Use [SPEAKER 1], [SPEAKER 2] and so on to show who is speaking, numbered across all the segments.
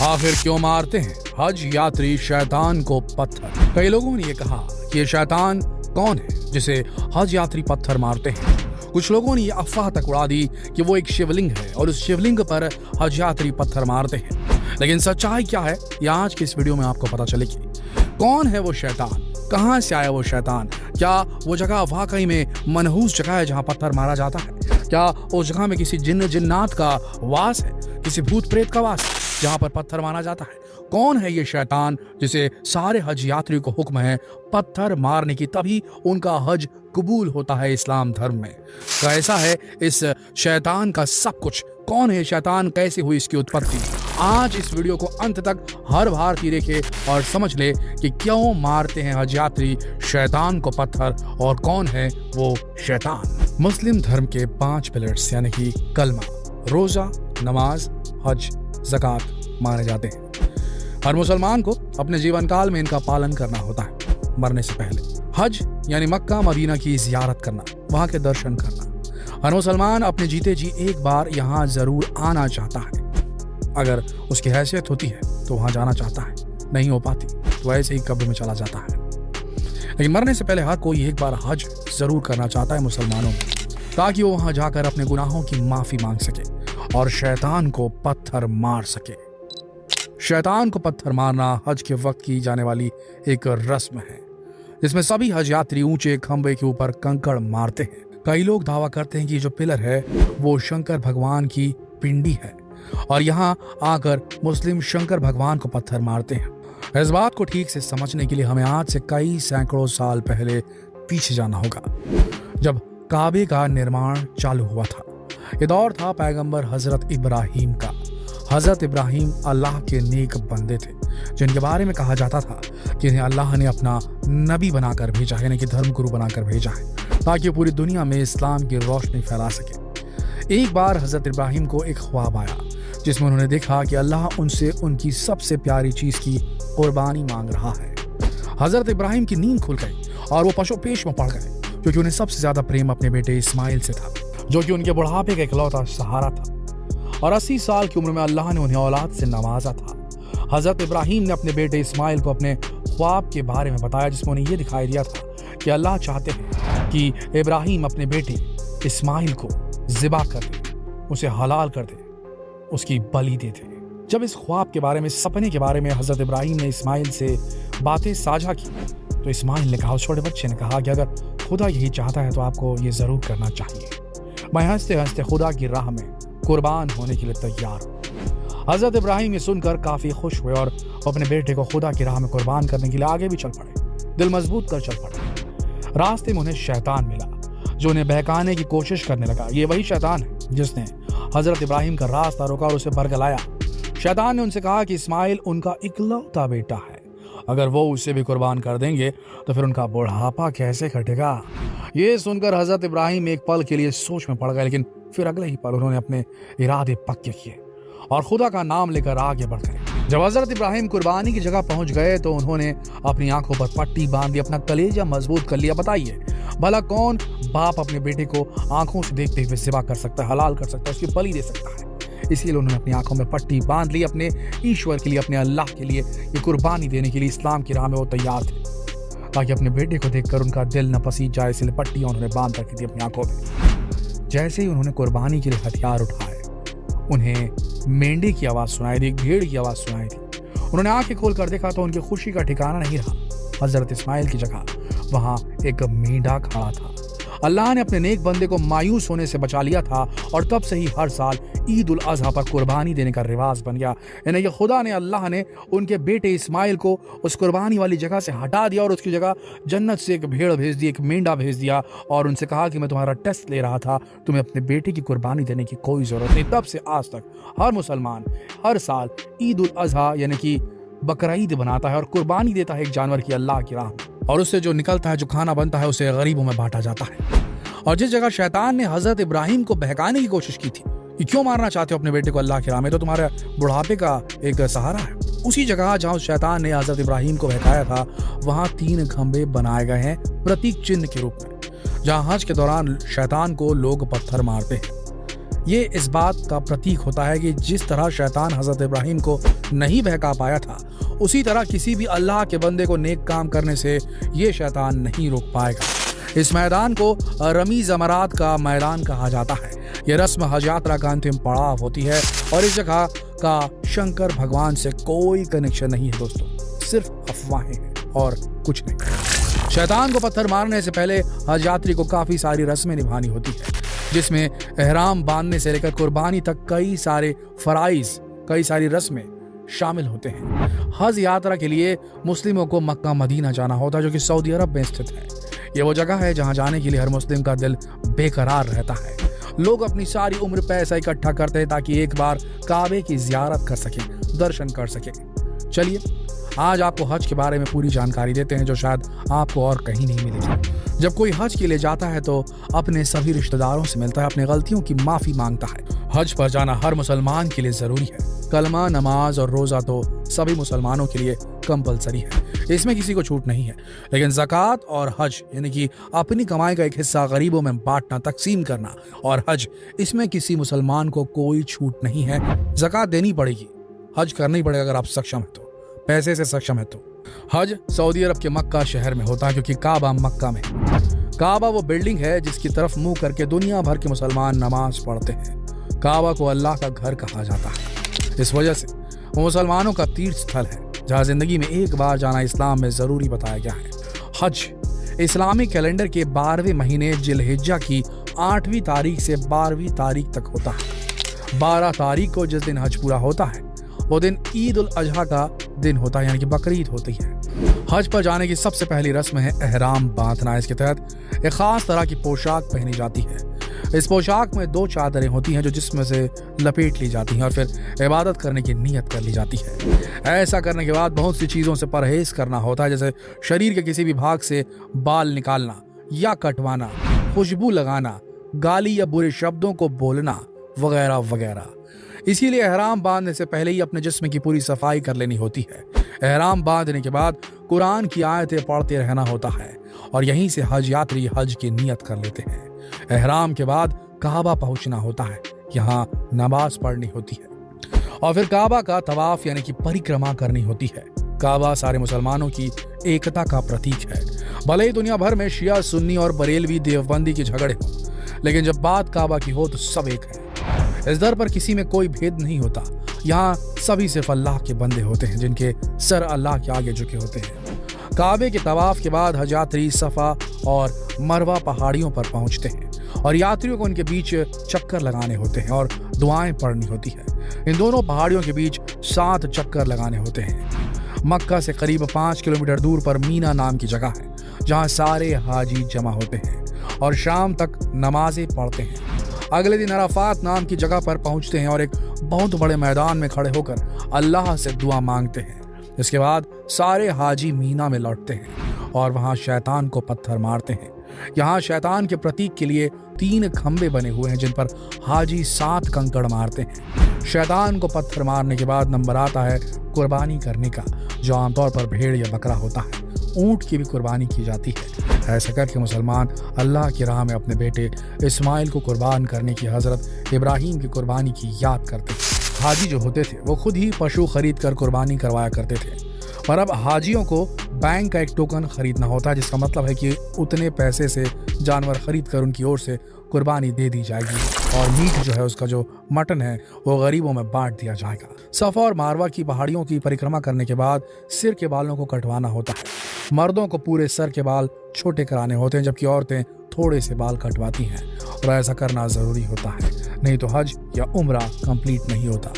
[SPEAKER 1] आखिर क्यों मारते हैं हज यात्री शैतान को पत्थर? कई लोगों ने ये कहा कि ये शैतान कौन है जिसे हज यात्री पत्थर मारते हैं। कुछ लोगों ने ये अफवाह तक उड़ा दी कि वो एक शिवलिंग है और उस शिवलिंग पर हज यात्री पत्थर मारते हैं। लेकिन सच्चाई क्या है, ये आज की इस वीडियो में आपको पता चलेगी। कौन है वो शैतान, कहां से आया वो शैतान, क्या वो जगह वाकई में मनहूस जगह है जहां पत्थर मारा जाता है, क्या उस जगह में किसी जिन्नात का वास है, किसी भूत प्रेत का वास है जहां पर पत्थर मारा जाता है। कौन है ये शैतान जिसे सारे हज यात्री को हुक्म है पत्थर मारने की, तभी उनका हज कबूल होता है इस्लाम धर्म में। कैसा है इस शैतान का सब कुछ, कौन है शैतान, कैसे हुई इसकी उत्पत्ति, आज इस वीडियो को अंत तक हर भारतीय देखे और समझ ले कि क्यों मारते हैं हज यात्री शैतान को पत्थर और कौन है वो शैतान। मुस्लिम धर्म के 5 पिलर्स यानी कि कलमा, रोजा, नमाज, हज, ज़कात माने जाते हैं। हर मुसलमान को अपने जीवन काल में इनका पालन करना होता है। मरने से पहले हज यानी मक्का मदीना की ज़ियारत करना, वहाँ के दर्शन करना। हर मुसलमान अपने जीते जी एक बार यहाँ जरूर आना चाहता है। अगर उसकी हैसियत होती है तो वहाँ जाना चाहता है, नहीं हो पाती तो ऐसे ही कब्र में चला जाता है। लेकिन मरने से पहले हर कोई एक बार हज जरूर करना चाहता है मुसलमानों में, ताकि वो वहाँ जाकर अपने गुनाहों की माफ़ी मांग सके और शैतान को पत्थर मार सके। शैतान को पत्थर मारना हज के वक्त की जाने वाली एक रस्म है, जिसमें सभी हज यात्री ऊंचे खंबे के ऊपर कंकड़ मारते हैं। कई लोग दावा करते हैं कि जो पिलर है वो शंकर भगवान की पिंडी है और यहाँ आकर मुस्लिम शंकर भगवान को पत्थर मारते हैं। इस बात को ठीक से समझने के लिए हमें आज से कई सैकड़ों साल पहले पीछे जाना होगा, जब काबे का निर्माण चालू हुआ था। ये दौर था पैगंबर हजरत इब्राहिम का। हजरत इब्राहिम अल्लाह के नेक बंदे थे, जिनके बारे में कहा जाता था कि इन्हें अल्लाह ने अपना नबी बनाकर भेजा है, यानी कि धर्म गुरु बनाकर भेजा है, ताकि पूरी दुनिया में इस्लाम की रोशनी फैला सके। एक बार हजरत इब्राहिम को एक ख्वाब आया, जिसमें उन्होंने देखा कि अल्लाह उनसे उनकी सबसे प्यारी चीज की कुर्बानी मांग रहा है। हजरत इब्राहिम की नींद खुल गई और वो पशुपेश में पड़ गए, क्योंकि उन्हें सबसे ज्यादा प्रेम अपने बेटे इस्माइल से था, जो कि उनके बुढ़ापे का इकलौता सहारा था। और 80 साल की उम्र में अल्लाह ने उन्हें औलाद से नवाजा था। हजरत इब्राहिम ने अपने बेटे इस्माइल को अपने ख्वाब के बारे में बताया, जिसमें उन्हें यह दिखाई दिया था कि अल्लाह चाहते हैं कि इब्राहिम अपने बेटे इस्माइल को ज़िबा कर दे, उसे हलाल कर दे, उसकी बलि दे दे। जब इस ख्वाब के बारे में, सपने के बारे में हजरत इब्राहिम ने इस्माइल से बातें साझा की, तो इस्माइल ने कहा, उस छोटे बच्चे ने कहा कि अगर खुदा यही चाहता है तो आपको ये जरूर करना चाहिए। मैं हंसते हंसते खुदा की राह में कुर्बान होने के लिए तैयार हूँ। हजरत इब्राहिम ये सुनकर काफी खुश हुए और अपने बेटे को खुदा की राह में कुर्बान करने के लिए आगे भी चल पड़े, दिल मजबूत कर चल पड़े। रास्ते में उन्हें शैतान मिला, जो उन्हें बहकाने की कोशिश करने लगा। ये वही शैतान है जिसने हजरत इब्राहिम का रास्ता रोका और उसे बरगलाया। शैतान ने उनसे कहा कि इस्माइल उनका इकलौता बेटा है, अगर वो उसे भी कुर्बान कर देंगे तो फिर उनका बुढ़ापा कैसे कटेगा। ये सुनकर हजरत इब्राहिम एक पल के लिए सोच में पड़ गए, लेकिन फिर अगले ही पल उन्होंने अपने इरादे पक्के किए और खुदा का नाम लेकर आगे बढ़ गए। जब हजरत इब्राहिम कुर्बानी की जगह पहुंच गए तो उन्होंने अपनी आंखों पर पट्टी बांध दी, अपना कलेजा मजबूत कर लिया। बताइए भला कौन बाप अपने बेटे को आंखों से देखते हुए ज़िबा कर सकता है, हलाल कर सकता है, उसकी बलि दे सकता है। इसीलिए उन्होंने अपनी आंखों में पट्टी बांध ली। अपने ईश्वर के लिए, अपने अल्लाह के लिए ये कुर्बानी देने के लिए इस्लाम की राह में वो तैयार थे, ताकि अपने बेटे को देखकर उनका दिल न पसीज जाए। इसलिए पट्टियां उन्होंने बांध रखी थी अपनी आंखों में। जैसे ही उन्होंने कुर्बानी के लिए हथियार उठाए, उन्हें मेंढे की आवाज़ सुनाई दी, भेड़ की आवाज़ सुनाई दी। उन्होंने आंखें खोल कर देखा तो उनकी खुशी का ठिकाना नहीं रहा। हजरत इस्माइल की जगह वहाँ एक मेंढा खड़ा था। अल्लाह ने अपने नेक बंदे को मायूस होने से बचा लिया था और तब से ही हर साल ईद उल अजहा पर कुर्बानी देने का रिवाज बन गया। यानी कि खुदा ने, अल्लाह ने उनके बेटे इस्माइल को उस कुर्बानी वाली जगह से हटा दिया और उसकी जगह जन्नत से एक भेड़ भेज दी, एक मेंढा भेज दिया और उनसे कहा कि मैं तुम्हारा टेस्ट ले रहा था, तुम्हें अपने बेटे की कुर्बानी देने की कोई ज़रूरत नहीं। तब से आज तक हर मुसलमान हर साल ईद उल अजहा यानी कि बकरा ईद बनाता है और कुर्बानी देता है एक जानवर की अल्लाह की राह में, और उससे जो निकलता है, जो खाना बनता है, उसे गरीबों में बांटा जाता है। और जिस जगह शैतान ने हजरत इब्राहिम को बहकाने की कोशिश की थी कि क्यों मारना चाहते हो अपने बेटे को अल्लाह की राह में, तो तुम्हारे बुढ़ापे का एक सहारा है, उसी जगह जहां शैतान ने हजरत इब्राहिम को बहकाया था, वहां 3 खंबे बनाए गए हैं प्रतीक चिन्ह के रूप में, जहां हज के दौरान शैतान को लोग पत्थर मारते हैं। ये इस बात का प्रतीक होता है कि जिस तरह शैतान हजरत इब्राहिम को नहीं बहका पाया था, उसी तरह किसी भी अल्लाह के बंदे को नेक काम करने से ये शैतान नहीं रोक पाएगा। इस मैदान को रमी ज़मरात का मैदान कहा जाता है। ये रस्म हज यात्रा का अंतिम पड़ाव होती है और इस जगह का शंकर भगवान से कोई कनेक्शन नहीं है दोस्तों, सिर्फ अफवाहें हैं और कुछ नहीं। शैतान को पत्थर मारने से पहले हज यात्री को काफी सारी रस्में निभानी होती है, जिसमें एहराम बांधने से लेकर कुर्बानी तक कई सारे फराइज, कई सारी रस्में शामिल होते हैं। हज यात्रा के लिए मुस्लिमों को मक्का मदीना जाना होता है, जो कि सऊदी अरब में स्थित है। ये वो जगह है जहां जाने के लिए हर मुस्लिम का दिल बेकरार रहता है। लोग अपनी सारी उम्र पैसा इकट्ठा करते हैं ताकि एक बार काबे की जियारत कर सके, दर्शन कर सके। चलिए आज आपको हज के बारे में पूरी जानकारी देते हैं, जो शायद आपको और कहीं नहीं मिलेगी। जब कोई हज के लिए जाता है तो अपने सभी रिश्तेदारों से मिलता है, अपनी गलतियों की माफी मांगता है। हज पर जाना हर मुसलमान के लिए जरूरी है। कलमा, नमाज और रोजा तो सभी मुसलमानों के लिए कंपलसरी है, इसमें किसी को छूट नहीं है। लेकिन ज़कात और हज यानी कि अपनी कमाई का एक हिस्सा गरीबों में बांटना, तकसीम करना और हज, इसमें किसी मुसलमान को कोई छूट नहीं है। ज़कात देनी पड़ेगी, हज करना ही पड़ेगा अगर आप सक्षम है तो, पैसे से सक्षम है तो। हज सऊदी अरब के मक्का शहर में होता है, क्योंकि काबा मक्का में है। काबा वो बिल्डिंग है जिसकी तरफ मुंह करके दुनिया भर के मुसलमान नमाज पढ़ते हैं। काबा को अल्लाह का घर कहा जाता है, इस वजह से वो मुसलमानों का तीर्थ स्थल है, जहाँ जिंदगी में एक बार जाना इस्लाम में जरूरी बताया गया है। हज इस्लामिक कैलेंडर के 12वें महीने जिलहिज्जा की 8वीं तारीख से 12वीं तारीख तक होता है। 12 तारीख को जिस दिन हज पूरा होता है वो दिन ईद उल अजहा का दिन होता है, यानी कि बकरीद होती है। हज पर जाने की सबसे पहली रस्म है एहराम बांधना। इसके तहत एक खास तरह की पोशाक पहनी जाती है। इस पोशाक में 2 चादरें होती हैं जो जिस्म से लपेट ली जाती हैं और फिर इबादत करने की नीयत कर ली जाती है। ऐसा करने के बाद बहुत सी चीज़ों से परहेज करना होता है, जैसे शरीर के किसी भी भाग से बाल निकालना या कटवाना, खुशबू लगाना, गाली या बुरे शब्दों को बोलना वगैरह वगैरह। इसीलिए एहराम बांधने से पहले ही अपने जिस्म की पूरी सफाई कर लेनी होती है। एहराम बांधने के बाद कुरान की आयतें पढ़ते रहना होता है और यहीं से हज यात्री हज की नियत कर लेते हैं। एहराम के बाद काबा पहुंचना होता है, यहाँ नमाज पढ़नी होती है और फिर काबा का तवाफ यानी कि परिक्रमा करनी होती है। काबा सारे मुसलमानों की एकता का प्रतीक है। भले ही दुनिया भर में शिया, सुन्नी और बरेलवी देवबंदी के झगड़े हों, लेकिन जब बात काबा की हो तो सब एक है। इस दर पर किसी में कोई भेद नहीं होता। यहाँ सभी सिर्फ अल्लाह के बंदे होते हैं, जिनके सर अल्लाह के आगे झुके होते हैं। काबे के तवाफ के बाद हज यात्री सफा और मरवा पहाड़ियों पर पहुंचते हैं और यात्रियों को उनके बीच चक्कर लगाने होते हैं और दुआएं पढ़नी होती है। इन दोनों पहाड़ियों के बीच 7 चक्कर लगाने होते हैं। मक्का से करीब 5 किलोमीटर दूर पर मीना नाम की जगह है, जहाँ सारे हाजी जमा होते हैं और शाम तक नमाजें पढ़ते हैं। अगले दिन अराफात नाम की जगह पर पहुंचते हैं और एक बहुत बड़े मैदान में खड़े होकर अल्लाह से दुआ मांगते हैं। इसके बाद सारे हाजी मीना में लौटते हैं और वहां शैतान को पत्थर मारते हैं। यहाँ शैतान के प्रतीक के लिए 3 खंबे बने हुए हैं, जिन पर हाजी 7 कंकड़ मारते हैं। शैतान को पत्थर मारने के बाद नंबर आता है कुर्बानी करने का, जो आमतौर पर भेड़ या बकरा होता है। ऊंट की भी कुर्बानी की जाती है। ऐसा करके मुसलमान अल्लाह की राह में अपने बेटे इस्माइल को कुर्बान करने की हजरत इब्राहिम की कुर्बानी की याद करते थे। हाजी जो होते थे वो खुद ही पशु खरीद कर कुर्बानी करवाया करते थे, पर अब हाजियों को बैंक का एक टोकन खरीदना होता है, जिसका मतलब है कि उतने पैसे से जानवर खरीद कर उनकी ओर से कुर्बानी दे दी जाएगी और मीट जो है, उसका जो मटन है, वो गरीबों में बांट दिया जाएगा। सफा और मारवा की पहाड़ियों की परिक्रमा करने के बाद सिर के बालों को कटवाना होता है। मर्दों को पूरे सर के बाल छोटे कराने होते हैं, जबकि औरतें थोड़े से बाल कटवाती हैं और ऐसा करना जरूरी होता है, नहीं तो हज या उम्रा कंप्लीट नहीं होता।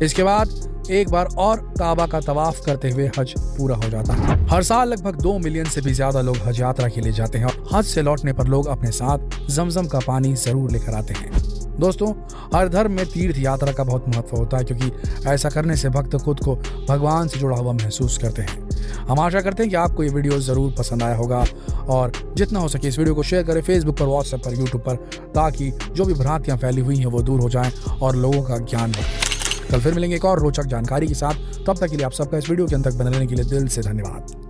[SPEAKER 1] इसके बाद एक बार और काबा का तवाफ करते हुए हज पूरा हो जाता है। हर साल लगभग 2 मिलियन से भी ज्यादा लोग हज यात्रा के लिए जाते हैं और हज से लौटने पर लोग अपने साथ जमजम का पानी जरूर लेकर आते हैं। दोस्तों, हर धर्म में तीर्थ यात्रा का बहुत महत्व होता है, क्योंकि ऐसा करने से भक्त खुद को भगवान से जुड़ा हुआ महसूस करते हैं। हम आशा करते हैं कि आपको ये वीडियो जरूर पसंद आया होगा और जितना हो सके इस वीडियो को शेयर करें फेसबुक पर, व्हाट्सएप पर, यूट्यूब पर, ताकि जो भी भ्रांतियां फैली हुई हैं वो दूर हो जाएं और लोगों का ज्ञान बढ़े। कल फिर मिलेंगे एक और रोचक जानकारी के साथ। तब तक के लिए आप सबका इस वीडियो के अंत तक बने रहने के लिए दिल से धन्यवाद।